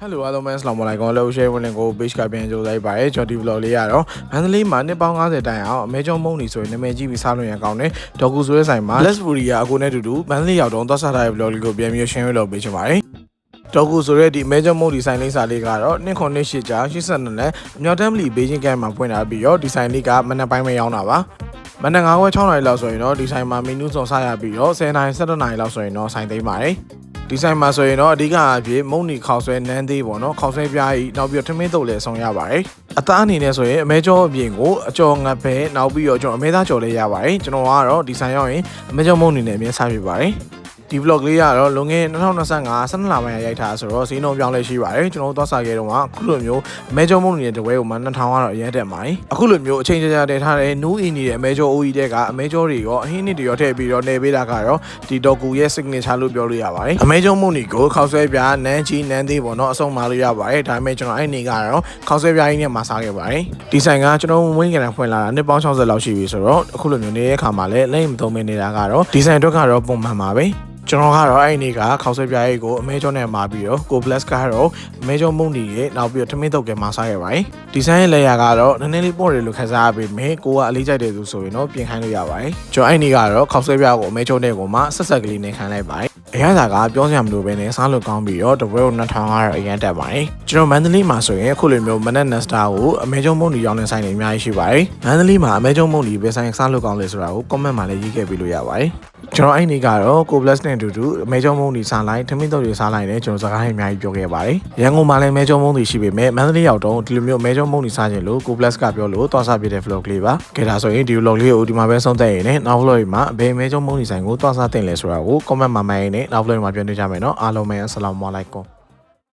Hello အားလုံးပဲ Assalamu alaikum လို့ share ဝင်ကို page ကပြန်ကြိုးလိုက်ပါတယ်ကျွန်တော်ဒီ vlog လေးရတော့မန္တလေးမှာနှစ်ပေါင်း90တိုင်အောင်အမဲကျုံမုံနေဆိုရင်နာမည်ကြီးပြီးစားလို့ရအောင်ကောင်းတယ်ဒေါ်ကူဆိုတဲ့ဆိုင်မှာ Let's Fury အကိုနဲ့တူတူမန္တလေးရောက်တော့သွားစားထားတဲ့ vlog လေးကိုပြန်ပြီး share လုပ်ပေးချင်ပါတယ်ဒေါ်ကူဆိုတဲ့ဒီအမဲကျုံမုံဒီဆိုင်လေးစားလေးကတော့298ကြာ82နဲ့မြောက်တမ်းမလီဘေဂျင်းကမ်းမှာဖွင့်ထားပြီးတော့ဒီဆိုင်လေးကမနက်ပိုင်းပဲရောက်တာပါမနက်9:00 6:00 နာရီလောက်ဆိုရင်တော့ဒီဆိုင်မှာမီနူးစုံစားရပြီးတော့10:00 နာရီ17:00 နာရီလောက်ဆိုရင်တော့ဆိုင်သိမ်းပါတယ်ဒီဆိုင်မှာဆိုရင်တော့အဓိကအဖြစ်မုံနီခေါက်ဆွဲနန်းသေးပေါ့နော်ခေါက်ဆွဲပြားကြီးနောက်ပြီးတော့ထမင်းတုပ်လည်းဆောင်ရပါတယ်အသားအနေနဲ့ဆိုရင်အမဲကျော်အပြင်ကိုအကျော်ငတ်ပဲနောက်ပြီးတော့ကျွန်တော်အမဲသားကျော်လည်းရပါတယ်ကျွန်တော်ကတော့ဒီဆိုင်ရောက်ရင်အမဲကျော်မုံနီနဲ့အမြဲစားပြပါတယ်ဒီ vlog လေးကတော့လွန်ခဲ့2025 12လပိုင်းရိုက်ထားဆိုတော့ဈေးနှုန်းပြောင်းလဲရှိပါတယ်ကျွန်တော်တို့သွားစားခဲ့တော့အခုလိုမျိုးအမဲကျော်မုံနီနဲ့တပွဲကိုမှ2000ကတော့အရင်တက်ပါတယ်အခုလိုမျိုးအချိန်ကြာတည်ထားတဲ့နူးအီနေတဲ့အမဲကျော်အိုးကြီးတဲ့ကအမဲကျော်တွေရောအဟင်းနစ်တွေရောထည့်ပြီးတော့နေပေးတာကတော့ဒီဒေါ်ကူရဲ့ signature လို့ပြောလို့ရပါတယ်အမဲကျော်မုံနီကိုခောက်ဆွဲပြားနန်းကြီးနန်းသေးပေါ့နော်အစုံမာလို့ရပါတယ်ဒါပေမဲ့ကျွန်တော်အဲ့နေကတော့ခောက်ဆွဲပြားကြီးနဲ့မှာစားခဲ့ပါတယ်ဒီဆိုင်ကကျွန်တော်ဝင်းကန်ဖွင့်လာတာနှစ်ပေါင်း60လောက်ရှိပြီဆိုတော့အခုလိုမျိုးနေတဲ့အခါမှာလည်းလက်မသုံးမနေတာကတော့ဒီဆိုင်အတွက်ကတော့ပုံမှန်ပါပဲကျွန်တော်ကတော့အဲ့ဒီကခေါက်ဆွဲပြားရေးကိုအမဲကျော်နဲ့မှာပြီးတော့ကို plus ကတော့အမဲကျော်မုံနီရဲ့နောက်ပြီးတော့ထမင်းတုပ်ကဲမှာစားရပါတယ်ဒီဆိုင်ရဲ့ layer ကတော့နည်းနည်းလေးပေါ့တယ်လို့ခန်းစားရပေမဲ့ကိုကအလေးကြိုက်တယ်ဆိုရင်တော့ပြင်ခိုင်းလို့ရပါတယ်ကျွန်တော်အဲ့ဒီကတော့ခေါက်ဆွဲပြားကိုအမဲကျော်နဲ့ကိုမှဆက်ဆက်ကလေးနဲ့ခိုင်းလိုက်ပါတယ်အရသာကပြောစရာမလိုပဲနဲ့စားလို့ကောင်းပြီးတော့တပွဲကို2000ကတော့အရင်တက်ပါတယ်ကျွန်တော်မန္တလေးမှာဆိုရင်အခုလိုမျိုးမနက် Nesta ကိုအမဲကျော်မုံနီရောင်းနေဆိုင်တွေအများကြီးရှိပါတယ်မန္တလေးမှာအမဲကျော်မုံနီပဲဆိုင်စားလို့ကောင်းလဲဆိုတာကို comment မှာလည်းရေးခဲ့ပေးလို့ရပါတယ်ကျွန်တော်အဲ့ဒီကတော့ကို plus နဲ့အတူတူအမဲကျော်မုံနီစားလိုက်ထမင်းတုပ်တွေစားလိုက်နဲ့ကျွန်တော်စကားအများကြီးပြောခဲ့ပါတယ်ရန်ကုန်မှာလည်းအမဲကျော်မုံနီရှိပေမဲ့မန္တလေးရောက်တော့ဒီလိုမျိုးအမဲကျော်မုံနီစားခြင်းလို့ကို plus ကပြောလို့သွားစားပြတဲ့ vlog လေးပါကဲဒါဆိုရင်ဒီ vlog လေးကိုဒီမှာပဲဆုံးသက်ရည်နဲ့နောက် vlog တွေမှာဘယ်အမဲကျော်မုံနီဆိုင်ကိုသွားစားတင်လဲဆိုတာကို comment မှာမှတ်ရင်းနဲ့နောက် vlog မှာပြောနေကြမယ်နော်အားလုံးပဲအဆလာမုအလိုင်ကွမ်